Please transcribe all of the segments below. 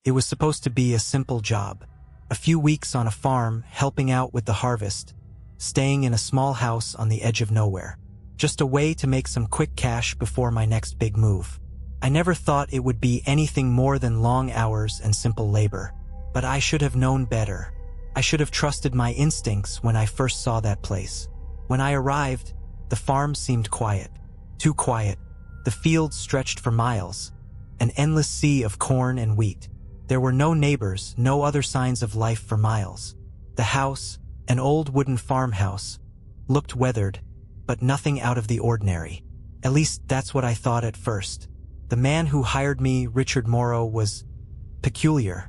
It was supposed to be a simple job. A few weeks on a farm, helping out with the harvest, staying in a small house on the edge of nowhere. Just a way to make some quick cash before my next big move. I never thought it would be anything more than long hours and simple labor. But I should have known better. I should have trusted my instincts when I first saw that place. When I arrived, the farm seemed quiet. Too quiet. The fields stretched for miles. An endless sea of corn and wheat. There were no neighbors, no other signs of life for miles. The house, an old wooden farmhouse, looked weathered, but nothing out of the ordinary. At least that's what I thought at first. The man who hired me, Richard Morrow, was peculiar.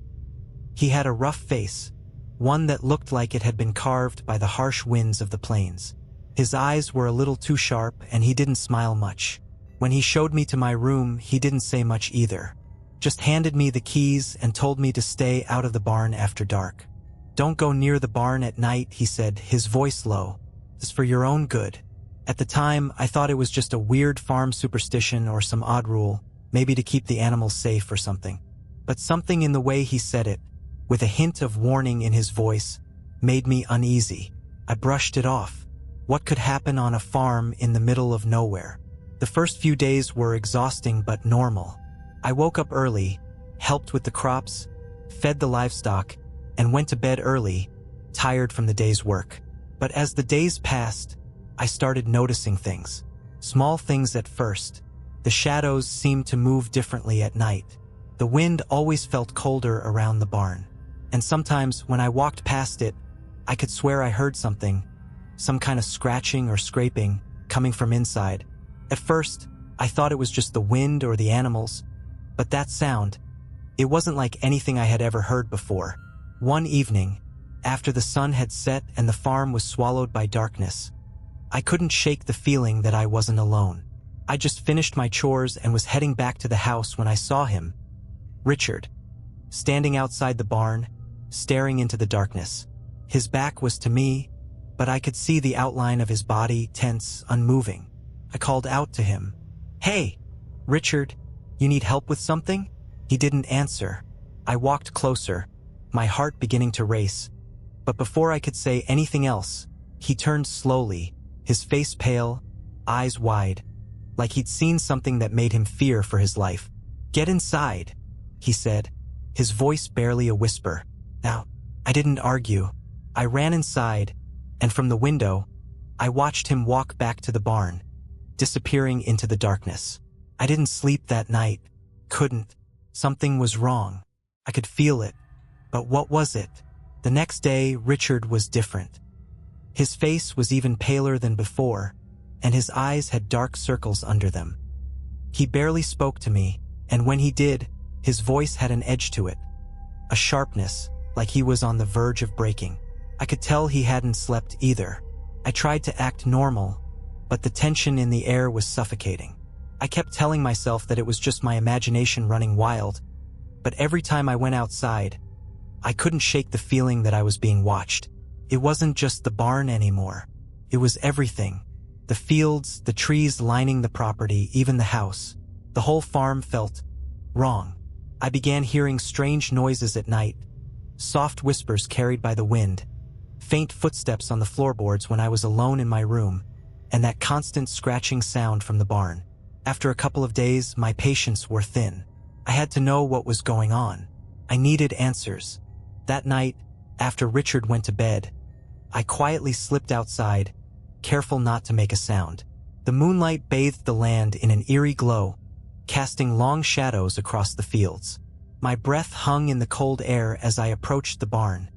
He had a rough face, one that looked like it had been carved by the harsh winds of the plains. His eyes were a little too sharp, and he didn't smile much. When he showed me to my room, he didn't say much either. Just handed me the keys and told me to stay out of the barn after dark. "Don't go near the barn at night," he said, his voice low. "It's for your own good." At the time, I thought it was just a weird farm superstition or some odd rule, maybe to keep the animals safe or something. But something in the way he said it, with a hint of warning in his voice, made me uneasy. I brushed it off. What could happen on a farm in the middle of nowhere? The first few days were exhausting but normal. I woke up early, helped with the crops, fed the livestock, and went to bed early, tired from the day's work. But as the days passed, I started noticing things. Small things at first. The shadows seemed to move differently at night. The wind always felt colder around the barn. And sometimes when I walked past it, I could swear I heard something, some kind of scratching or scraping, coming from inside. At first, I thought it was just the wind or the animals, but that sound, it wasn't like anything I had ever heard before. One evening, after the sun had set and the farm was swallowed by darkness, I couldn't shake the feeling that I wasn't alone. I just finished my chores and was heading back to the house when I saw him, Richard, standing outside the barn, staring into the darkness. His back was to me, but I could see the outline of his body, tense, unmoving. I called out to him, "Hey, Richard, you need help with something?" He didn't answer. I walked closer, my heart beginning to race. But before I could say anything else, he turned slowly, his face pale, eyes wide, like he'd seen something that made him fear for his life. "Get inside," he said, his voice barely a whisper. Now, I didn't argue. I ran inside, and from the window, I watched him walk back to the barn, disappearing into the darkness. I didn't sleep that night. Couldn't. Something was wrong. I could feel it. But what was it? The next day, Richard was different. His face was even paler than before, and his eyes had dark circles under them. He barely spoke to me, and when he did, his voice had an edge to it, a sharpness, like he was on the verge of breaking. I could tell he hadn't slept either. I tried to act normal, but the tension in the air was suffocating. I kept telling myself that it was just my imagination running wild, but every time I went outside, I couldn't shake the feeling that I was being watched. It wasn't just the barn anymore. It was everything. The fields, the trees lining the property, even the house. The whole farm felt wrong. I began hearing strange noises at night, soft whispers carried by the wind, faint footsteps on the floorboards when I was alone in my room, and that constant scratching sound from the barn. After a couple of days, my patience wore thin. I had to know what was going on. I needed answers. That night, after Richard went to bed, I quietly slipped outside, careful not to make a sound. The moonlight bathed the land in an eerie glow, casting long shadows across the fields. My breath hung in the cold air as I approached the barn,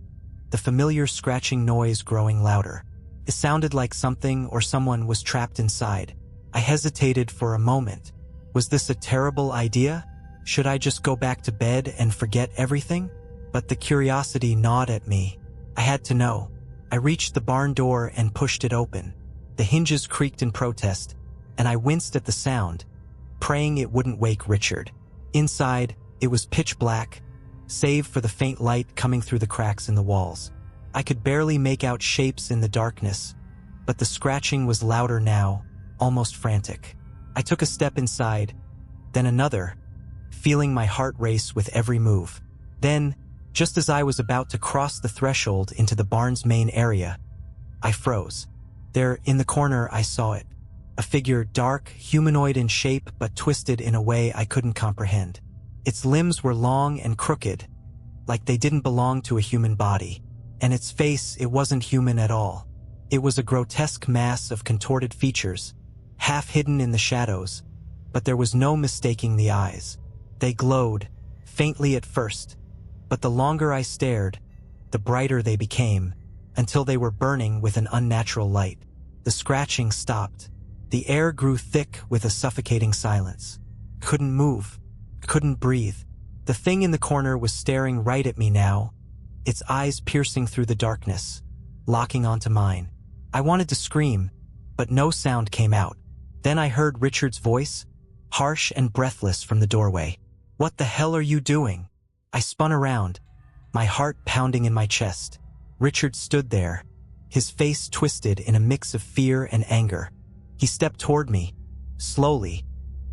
the familiar scratching noise growing louder. It sounded like something or someone was trapped inside. I hesitated for a moment. Was this a terrible idea? Should I just go back to bed and forget everything? But the curiosity gnawed at me. I had to know. I reached the barn door and pushed it open. The hinges creaked in protest, and I winced at the sound, praying it wouldn't wake Richard. Inside, it was pitch black, save for the faint light coming through the cracks in the walls. I could barely make out shapes in the darkness, but the scratching was louder now, almost frantic. I took a step inside, then another, feeling my heart race with every move. Then, just as I was about to cross the threshold into the barn's main area, I froze. There, in the corner, I saw it. A figure, dark, humanoid in shape, but twisted in a way I couldn't comprehend. Its limbs were long and crooked, like they didn't belong to a human body. And its face, it wasn't human at all. It was a grotesque mass of contorted features, half hidden in the shadows, but there was no mistaking the eyes. They glowed, faintly at first, but the longer I stared, the brighter they became, until they were burning with an unnatural light. The scratching stopped. The air grew thick with a suffocating silence. Couldn't move, couldn't breathe. The thing in the corner was staring right at me now, its eyes piercing through the darkness, locking onto mine. I wanted to scream, but no sound came out. Then I heard Richard's voice, harsh and breathless from the doorway. "What the hell are you doing?" I spun around, my heart pounding in my chest. Richard stood there, his face twisted in a mix of fear and anger. He stepped toward me, slowly,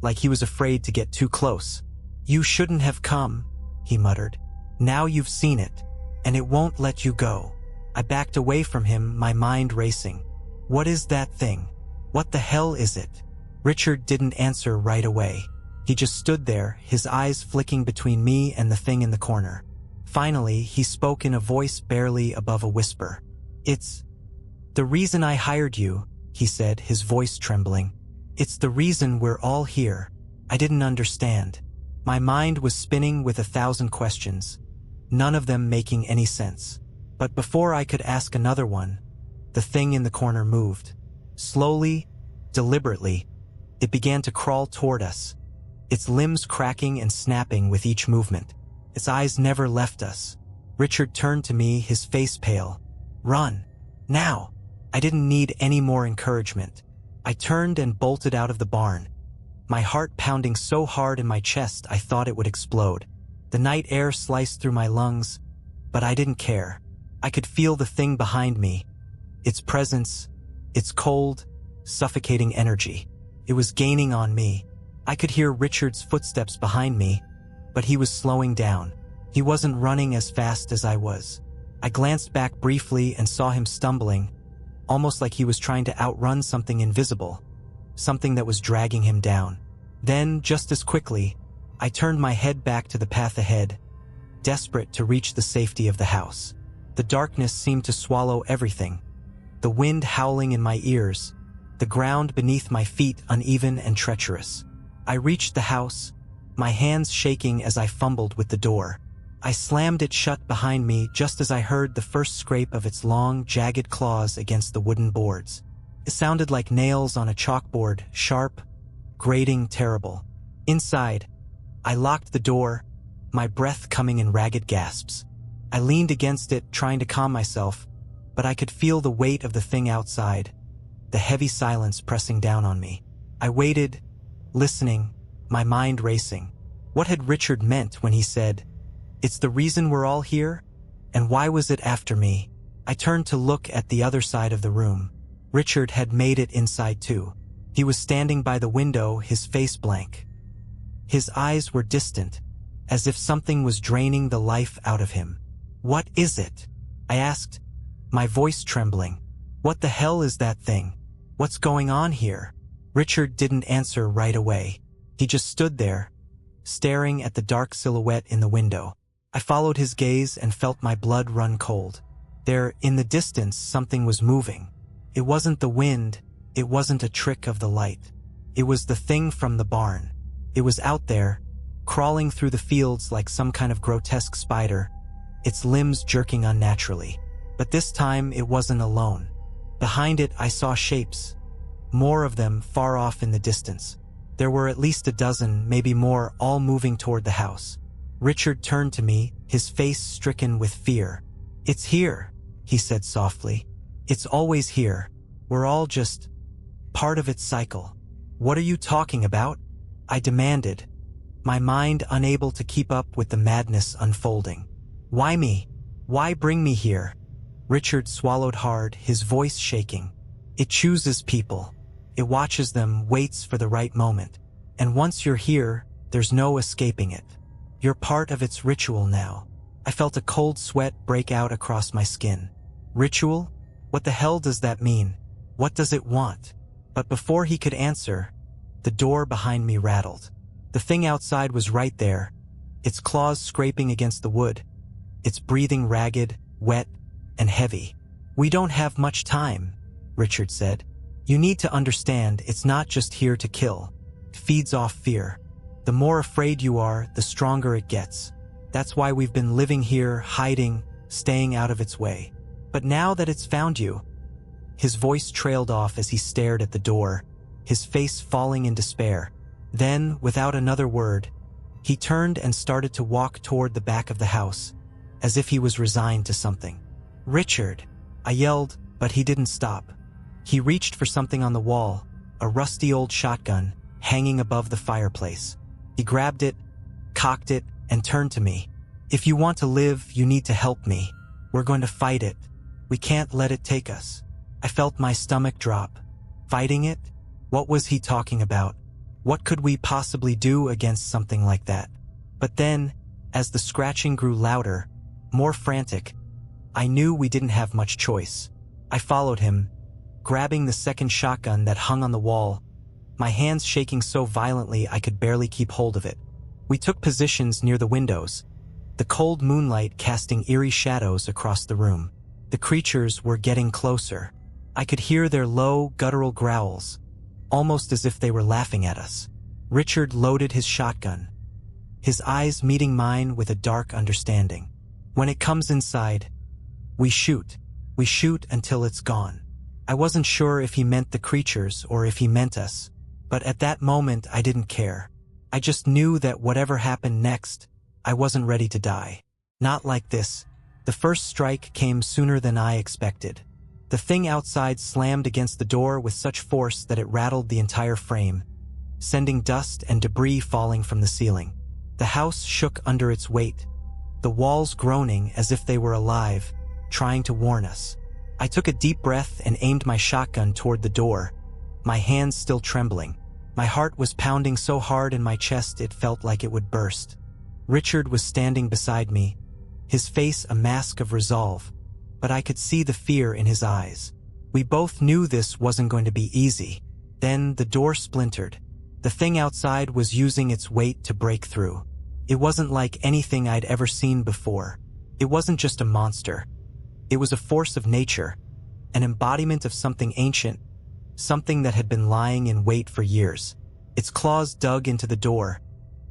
like he was afraid to get too close. "You shouldn't have come," he muttered. "Now you've seen it, and it won't let you go." I backed away from him, my mind racing. "What is that thing? What the hell is it?" Richard didn't answer right away. He just stood there, his eyes flicking between me and the thing in the corner. Finally, he spoke in a voice barely above a whisper. "It's the reason I hired you," he said, his voice trembling. "It's the reason we're all here." I didn't understand. My mind was spinning with 1,000 questions, none of them making any sense. But before I could ask another one, the thing in the corner moved. Slowly, deliberately, it began to crawl toward us, its limbs cracking and snapping with each movement. Its eyes never left us. Richard turned to me, his face pale. "Run! Now!" I didn't need any more encouragement. I turned and bolted out of the barn, my heart pounding so hard in my chest I thought it would explode. The night air sliced through my lungs, but I didn't care. I could feel the thing behind me, its presence, its cold, suffocating energy. It was gaining on me. I could hear Richard's footsteps behind me, but he was slowing down. He wasn't running as fast as I was. I glanced back briefly and saw him stumbling, almost like he was trying to outrun something invisible, something that was dragging him down. Then, just as quickly, I turned my head back to the path ahead, desperate to reach the safety of the house. The darkness seemed to swallow everything, the wind howling in my ears, the ground beneath my feet uneven and treacherous. I reached the house, my hands shaking as I fumbled with the door. I slammed it shut behind me just as I heard the first scrape of its long, jagged claws against the wooden boards. It sounded like nails on a chalkboard, sharp, grating, terrible. Inside, I locked the door, my breath coming in ragged gasps. I leaned against it, trying to calm myself, but I could feel the weight of the thing outside, the heavy silence pressing down on me. I waited, listening, my mind racing. What had Richard meant when he said, "It's the reason we're all here"? And why was it after me? I turned to look at the other side of the room. Richard had made it inside too. He was standing by the window, his face blank. His eyes were distant, as if something was draining the life out of him. "What is it?" I asked, my voice trembling. "What the hell is that thing? What's going on here?" Richard didn't answer right away. He just stood there, staring at the dark silhouette in the window. I followed his gaze and felt my blood run cold. There, in the distance, something was moving. It wasn't the wind, it wasn't a trick of the light. It was the thing from the barn. It was out there, crawling through the fields like some kind of grotesque spider, its limbs jerking unnaturally. But this time it wasn't alone. Behind it I saw shapes, more of them far off in the distance. There were at least a dozen, maybe more, all moving toward the house. Richard turned to me, his face stricken with fear. "It's here," he said softly. "It's always here. We're all just part of its cycle." "What are you talking about?" I demanded, my mind unable to keep up with the madness unfolding. "Why me? Why bring me here?" Richard swallowed hard, his voice shaking. "It chooses people. It watches them, waits for the right moment. And once you're here, there's no escaping it. You're part of its ritual now. I felt a cold sweat break out across my skin. Ritual? What the hell does that mean? What does it want? But before he could answer, the door behind me rattled. The thing outside was right there, its claws scraping against the wood, its breathing ragged, wet, and heavy. "We don't have much time," Richard said. "You need to understand it's not just here to kill. It feeds off fear. The more afraid you are, the stronger it gets. That's why we've been living here, hiding, staying out of its way. But now that it's found you..." His voice trailed off as he stared at the door, his face falling in despair. Then, without another word, he turned and started to walk toward the back of the house, as if he was resigned to something. "Richard!" I yelled, but he didn't stop. He reached for something on the wall, a rusty old shotgun, hanging above the fireplace. He grabbed it, cocked it, and turned to me. "If you want to live, you need to help me. We're going to fight it. We can't let it take us." I felt my stomach drop. Fighting it? What was he talking about? What could we possibly do against something like that? But then, as the scratching grew louder, more frantic, I knew we didn't have much choice. I followed him, grabbing the second shotgun that hung on the wall, my hands shaking so violently I could barely keep hold of it. We took positions near the windows, the cold moonlight casting eerie shadows across the room. The creatures were getting closer. I could hear their low, guttural growls, almost as if they were laughing at us. Richard loaded his shotgun, his eyes meeting mine with a dark understanding. "When it comes inside, we shoot. We shoot until it's gone." I wasn't sure if he meant the creatures or if he meant us, but at that moment I didn't care. I just knew that whatever happened next, I wasn't ready to die. Not like this. The first strike came sooner than I expected. The thing outside slammed against the door with such force that it rattled the entire frame, sending dust and debris falling from the ceiling. The house shook under its weight, the walls groaning as if they were alive, trying to warn us. I took a deep breath and aimed my shotgun toward the door, my hands still trembling. My heart was pounding so hard in my chest it felt like it would burst. Richard was standing beside me, his face a mask of resolve, but I could see the fear in his eyes. We both knew this wasn't going to be easy. Then the door splintered. The thing outside was using its weight to break through. It wasn't like anything I'd ever seen before. It wasn't just a monster. It was a force of nature, an embodiment of something ancient, something that had been lying in wait for years. Its claws dug into the door,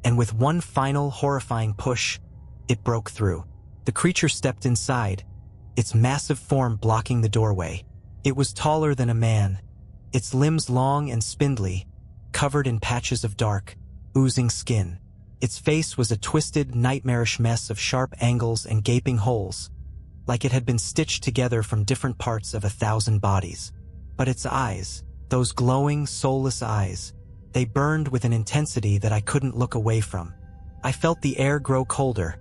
and with one final horrifying push, it broke through. The creature stepped inside, its massive form blocking the doorway. It was taller than a man, its limbs long and spindly, covered in patches of dark, oozing skin. Its face was a twisted, nightmarish mess of sharp angles and gaping holes, like it had been stitched together from different parts of 1,000 bodies. But its eyes, those glowing, soulless eyes, they burned with an intensity that I couldn't look away from. I felt the air grow colder,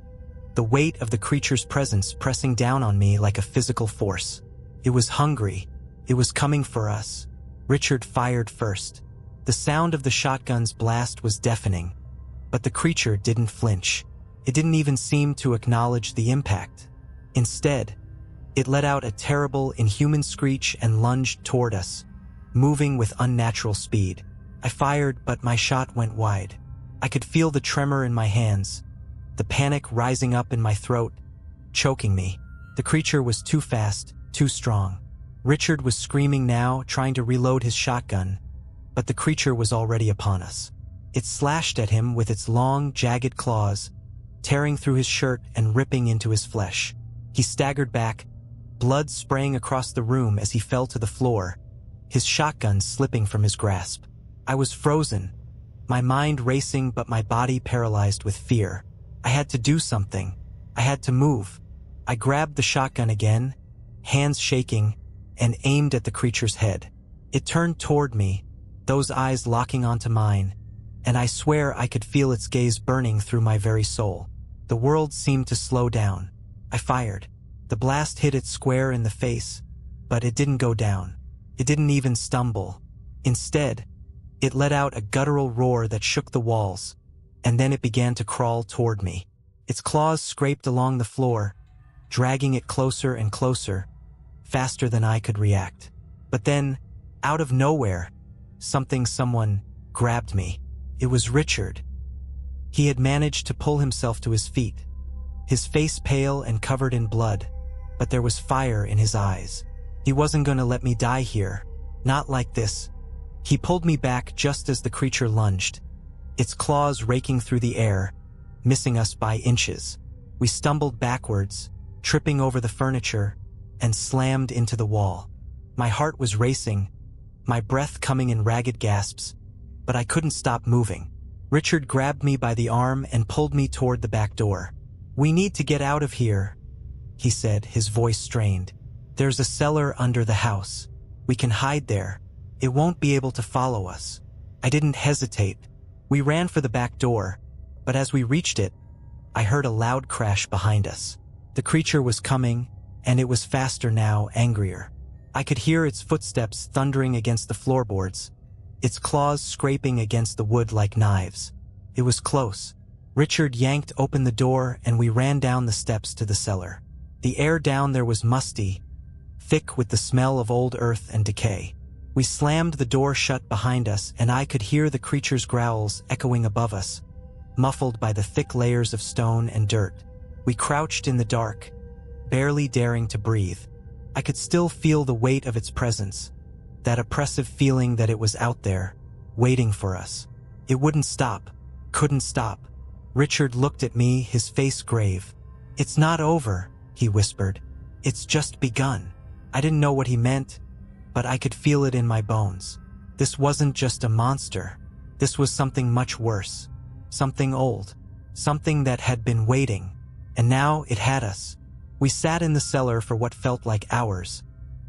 the weight of the creature's presence pressing down on me like a physical force. It was hungry. It was coming for us. Richard fired first. The sound of the shotgun's blast was deafening, but the creature didn't flinch. It didn't even seem to acknowledge the impact. Instead, it let out a terrible, inhuman screech and lunged toward us, moving with unnatural speed. I fired, but my shot went wide. I could feel the tremor in my hands, the panic rising up in my throat, choking me. The creature was too fast, too strong. Richard was screaming now, trying to reload his shotgun, but the creature was already upon us. It slashed at him with its long, jagged claws, tearing through his shirt and ripping into his flesh. He staggered back, blood spraying across the room as he fell to the floor, his shotgun slipping from his grasp. I was frozen, my mind racing but my body paralyzed with fear. I had to do something. I had to move. I grabbed the shotgun again, hands shaking, and aimed at the creature's head. It turned toward me, those eyes locking onto mine, and I swear I could feel its gaze burning through my very soul. The world seemed to slow down. I fired. The blast hit it square in the face, but it didn't go down. It didn't even stumble. Instead, it let out a guttural roar that shook the walls, and then it began to crawl toward me. Its claws scraped along the floor, dragging it closer and closer, faster than I could react. But then, out of nowhere, someone grabbed me. It was Richard. He had managed to pull himself to his feet, his face pale and covered in blood, but there was fire in his eyes. He wasn't going to let me die here. Not like this. He pulled me back just as the creature lunged, its claws raking through the air, missing us by inches. We stumbled backwards, tripping over the furniture, and slammed into the wall. My heart was racing, my breath coming in ragged gasps, but I couldn't stop moving. Richard grabbed me by the arm and pulled me toward the back door. "We need to get out of here," he said, his voice strained. "There's a cellar under the house. We can hide there. It won't be able to follow us." I didn't hesitate. We ran for the back door, but as we reached it, I heard a loud crash behind us. The creature was coming, and it was faster now, angrier. I could hear its footsteps thundering against the floorboards, its claws scraping against the wood like knives. It was close. Richard yanked open the door and we ran down the steps to the cellar. The air down there was musty, thick with the smell of old earth and decay. We slammed the door shut behind us and I could hear the creature's growls echoing above us, muffled by the thick layers of stone and dirt. We crouched in the dark, barely daring to breathe. I could still feel the weight of its presence, that oppressive feeling that it was out there, waiting for us. It wouldn't stop, couldn't stop. Richard looked at me, his face grave. "It's not over," he whispered. "It's just begun." I didn't know what he meant, but I could feel it in my bones. This wasn't just a monster. This was something much worse. Something old. Something that had been waiting. And now it had us. We sat in the cellar for what felt like hours,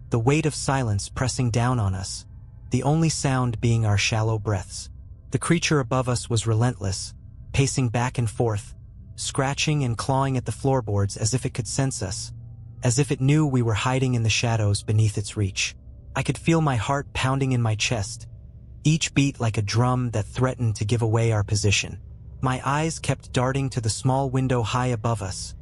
the weight of silence pressing down on us, the only sound being our shallow breaths. The creature above us was relentless, pacing back and forth, scratching and clawing at the floorboards as if it could sense us, as if it knew we were hiding in the shadows beneath its reach. I could feel my heart pounding in my chest, each beat like a drum that threatened to give away our position. My eyes kept darting to the small window high above us,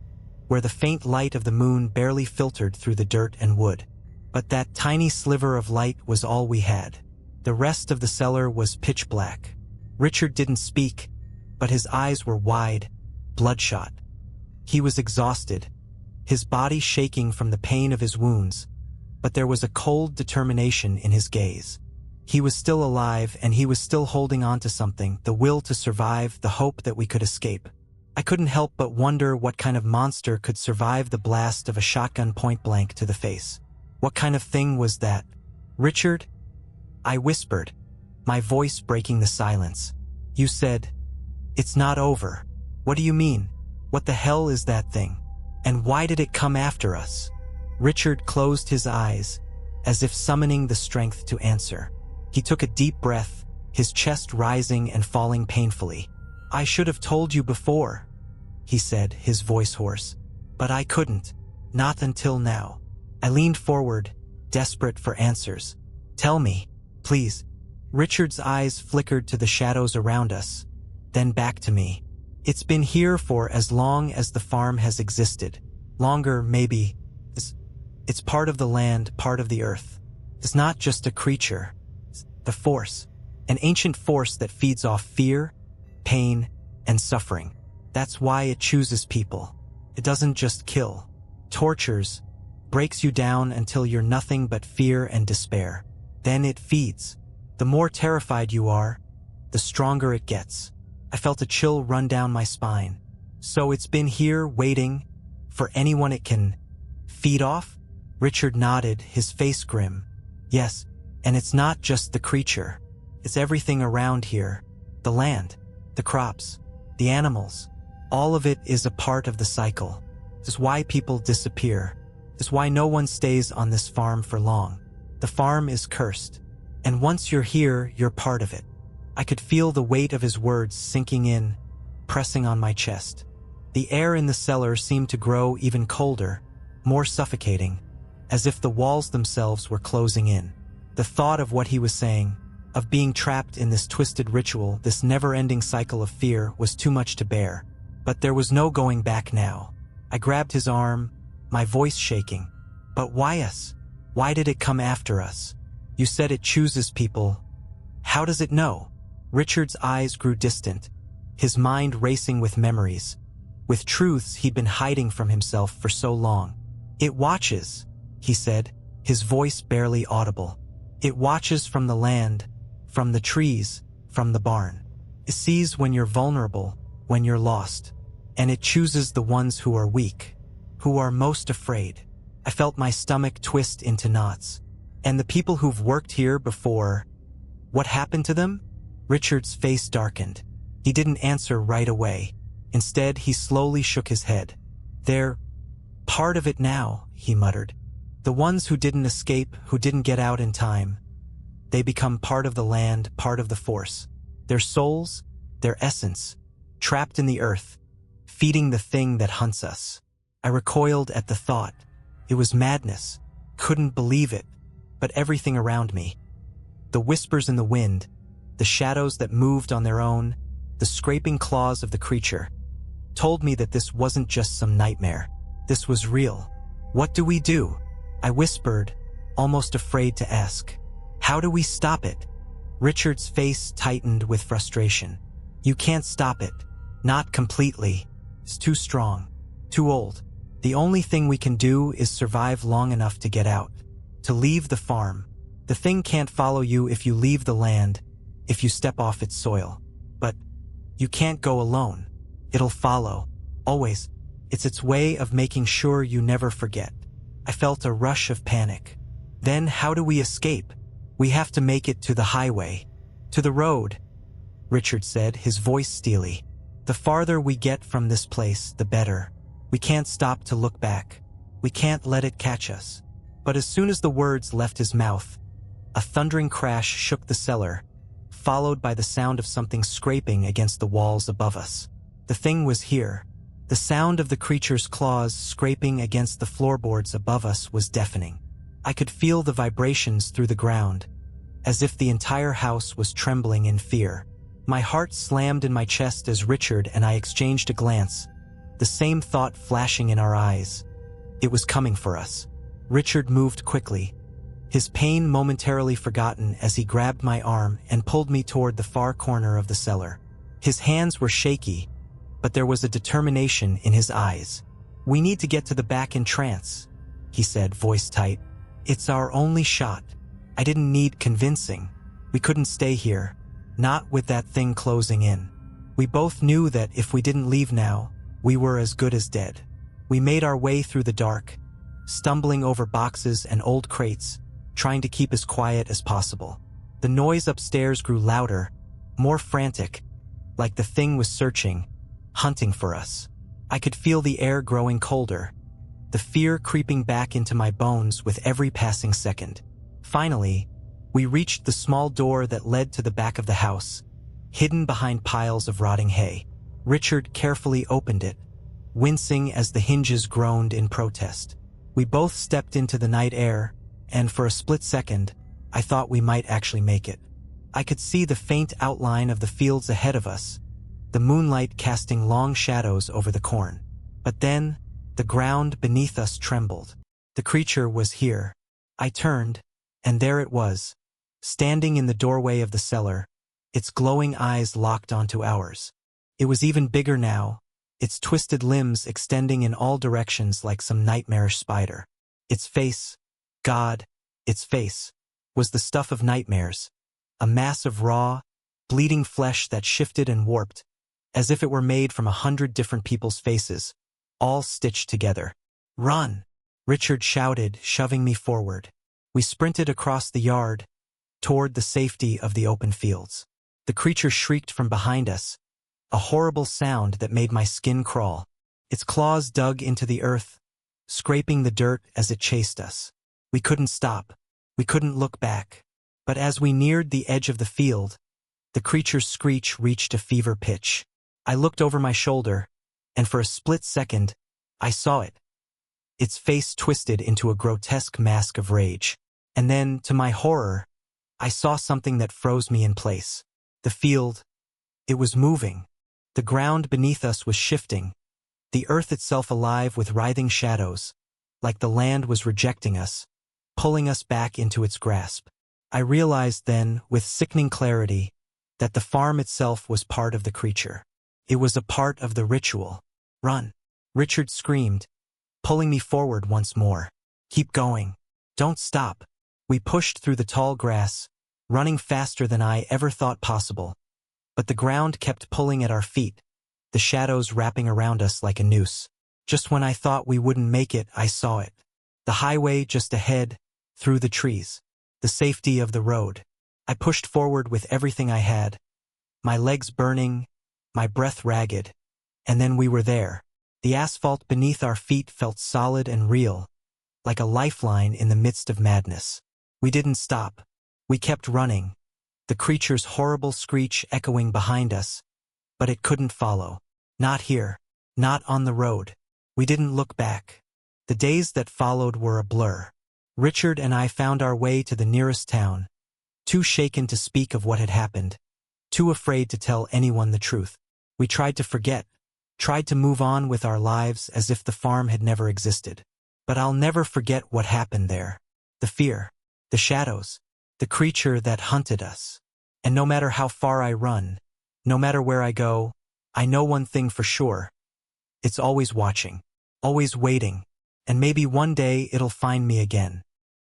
where the faint light of the moon barely filtered through the dirt and wood. But that tiny sliver of light was all we had. The rest of the cellar was pitch black. Richard didn't speak, but his eyes were wide, bloodshot. He was exhausted, his body shaking from the pain of his wounds, but there was a cold determination in his gaze. He was still alive and he was still holding on to something, the will to survive, the hope that we could escape. I couldn't help but wonder what kind of monster could survive the blast of a shotgun point blank to the face. What kind of thing was that? "Richard?" I whispered, my voice breaking the silence. "You said, it's not over. What do you mean? What the hell is that thing? And why did it come after us?" Richard closed his eyes, as if summoning the strength to answer. He took a deep breath, his chest rising and falling painfully. "I should have told you before," he said, his voice hoarse. "But I couldn't. Not until now." I leaned forward, desperate for answers. "Tell me, please." Richard's eyes flickered to the shadows around us, then back to me. "It's been here for as long as the farm has existed. Longer, maybe. It's part of the land, part of the earth. It's not just a creature. It's the force. An ancient force that feeds off fear, pain, and suffering. That's why it chooses people. It doesn't just kill. Tortures, breaks you down until you're nothing but fear and despair. Then it feeds. The more terrified you are, the stronger it gets." I felt a chill run down my spine. "So it's been here waiting for anyone it can feed off?" Richard nodded, his face grim. "Yes, and it's not just the creature. It's everything around here. The land, the crops, the animals. All of it is a part of the cycle. It's why people disappear. It's why no one stays on this farm for long. The farm is cursed. And once you're here, you're part of it." I could feel the weight of his words sinking in, pressing on my chest. The air in the cellar seemed to grow even colder, more suffocating, as if the walls themselves were closing in. The thought of what he was saying, of being trapped in this twisted ritual, this never-ending cycle of fear, was too much to bear. But there was no going back now. I grabbed his arm, my voice shaking. But why us? Why did it come after us? You said it chooses people. How does it know? Richard's eyes grew distant, his mind racing with memories, with truths he'd been hiding from himself for so long. It watches, he said, his voice barely audible. It watches from the land, from the trees, from the barn. It sees when you're vulnerable, when you're lost. And it chooses the ones who are weak, who are most afraid. I felt my stomach twist into knots. And the people who've worked here before, what happened to them? Richard's face darkened. He didn't answer right away. Instead, he slowly shook his head. They're part of it now, he muttered. The ones who didn't escape, who didn't get out in time. They become part of the land, part of the force. Their souls, their essence, trapped in the earth, feeding the thing that hunts us. I recoiled at the thought. It was madness. Couldn't believe it. But everything around me, the whispers in the wind, the shadows that moved on their own, the scraping claws of the creature, told me that this wasn't just some nightmare. This was real. What do we do? I whispered, almost afraid to ask. How do we stop it? Richard's face tightened with frustration. You can't stop it. Not completely. It's too strong. Too old. The only thing we can do is survive long enough to get out. To leave the farm. The thing can't follow you if you leave the land, if you step off its soil. But you can't go alone. It'll follow. Always. It's its way of making sure you never forget. I felt a rush of panic. Then how do we escape? We have to make it to the highway. To the road, Richard said, his voice steely. The farther we get from this place, the better. We can't stop to look back. We can't let it catch us. But as soon as the words left his mouth, a thundering crash shook the cellar, followed by the sound of something scraping against the walls above us. The thing was here. The sound of the creature's claws scraping against the floorboards above us was deafening. I could feel the vibrations through the ground, as if the entire house was trembling in fear. My heart slammed in my chest as Richard and I exchanged a glance, the same thought flashing in our eyes. It was coming for us. Richard moved quickly, his pain momentarily forgotten as he grabbed my arm and pulled me toward the far corner of the cellar. His hands were shaky, but there was a determination in his eyes. We need to get to the back entrance, he said, voice tight. It's our only shot. I didn't need convincing. We couldn't stay here, not with that thing closing in. We both knew that if we didn't leave now, we were as good as dead. We made our way through the dark, stumbling over boxes and old crates, trying to keep as quiet as possible. The noise upstairs grew louder, more frantic, like the thing was searching, hunting for us. I could feel the air growing colder, the fear creeping back into my bones with every passing second. Finally, we reached the small door that led to the back of the house, hidden behind piles of rotting hay. Richard carefully opened it, wincing as the hinges groaned in protest. We both stepped into the night air, and for a split second, I thought we might actually make it. I could see the faint outline of the fields ahead of us, the moonlight casting long shadows over the corn. But then, the ground beneath us trembled. The creature was here. I turned, and there it was, standing in the doorway of the cellar, its glowing eyes locked onto ours. It was even bigger now, its twisted limbs extending in all directions like some nightmarish spider. Its face, God, its face, was the stuff of nightmares, a mass of raw, bleeding flesh that shifted and warped, as if it were made from 100 different people's faces, all stitched together. Run! Richard shouted, shoving me forward. We sprinted across the yard, toward the safety of the open fields. The creature shrieked from behind us, a horrible sound that made my skin crawl. Its claws dug into the earth, scraping the dirt as it chased us. We couldn't stop. We couldn't look back. But as we neared the edge of the field, the creature's screech reached a fever pitch. I looked over my shoulder, and for a split second, I saw it. Its face twisted into a grotesque mask of rage. And then, to my horror, I saw something that froze me in place. The field, it was moving. The ground beneath us was shifting, the earth itself alive with writhing shadows, like the land was rejecting us, pulling us back into its grasp. I realized then, with sickening clarity, that the farm itself was part of the creature. It was a part of the ritual. "Run!" Richard screamed, pulling me forward once more. "Keep going. Don't stop." We pushed through the tall grass, running faster than I ever thought possible. But the ground kept pulling at our feet, the shadows wrapping around us like a noose. Just when I thought we wouldn't make it, I saw it. The highway just ahead, through the trees. The safety of the road. I pushed forward with everything I had, my legs burning, my breath ragged. And then we were there. The asphalt beneath our feet felt solid and real, like a lifeline in the midst of madness. We didn't stop. We kept running, the creature's horrible screech echoing behind us, but it couldn't follow. Not here. Not on the road. We didn't look back. The days that followed were a blur. Richard and I found our way to the nearest town, too shaken to speak of what had happened, too afraid to tell anyone the truth. We tried to forget, tried to move on with our lives as if the farm had never existed. But I'll never forget what happened there. The fear, the shadows, the creature that hunted us. And no matter how far I run, no matter where I go, I know one thing for sure. It's always watching, always waiting, and maybe one day it'll find me again.